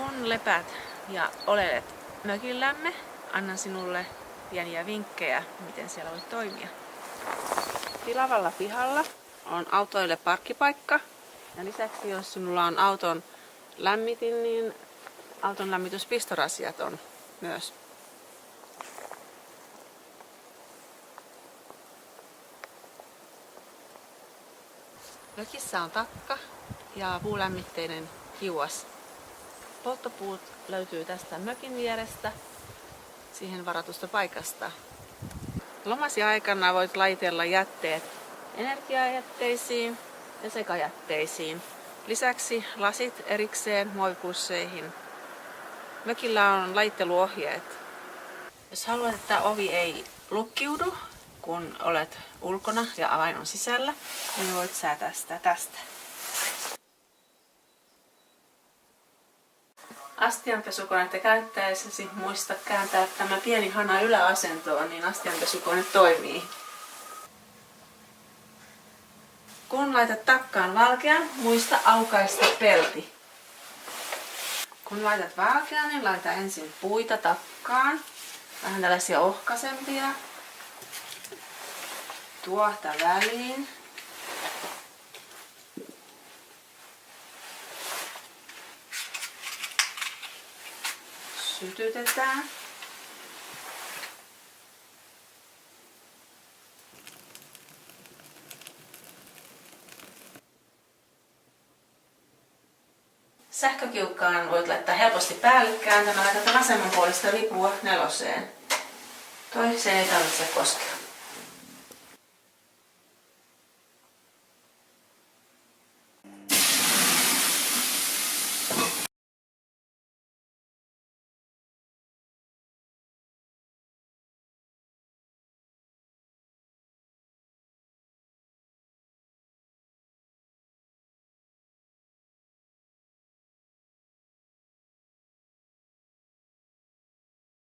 Kun lepät ja olelet mökillämme, annan sinulle pieniä vinkkejä, miten siellä voit toimia. Tilavalla pihalla on autoille parkkipaikka. Ja lisäksi, jos sinulla on auton lämmitin, niin auton lämmityspistorasiat on myös. Mökissä on takka ja puulämmitteinen kiuas. Polttopuut löytyy tästä mökin vierestä siihen varatusta paikasta. Lomasi aikana voit laitella jätteet energiajätteisiin ja sekajätteisiin. Lisäksi lasit erikseen muovipusseihin. Mökillä on lajitteluohjeet. Jos haluat, että ovi ei lukkiudu, kun olet ulkona ja avain on sisällä, niin voit säätää sitä tästä. Astianpesukonetta käyttäessäsi muista kääntää tämä pieni hana yläasentoon, niin astianpesukone toimii. Kun laitat takkaan valkean, muista aukaista pelti. Kun laitat valkean, niin laita ensin puita takkaan. Vähän tällaisia ohkaisempia. Tuohta väliin. Sytytetään. Sähkökiukkaan voit laittaa helposti päällekkäin. Tämä laitetaan vasemmanpuolista ripua 4. Toiseen ei tarvitse koskea.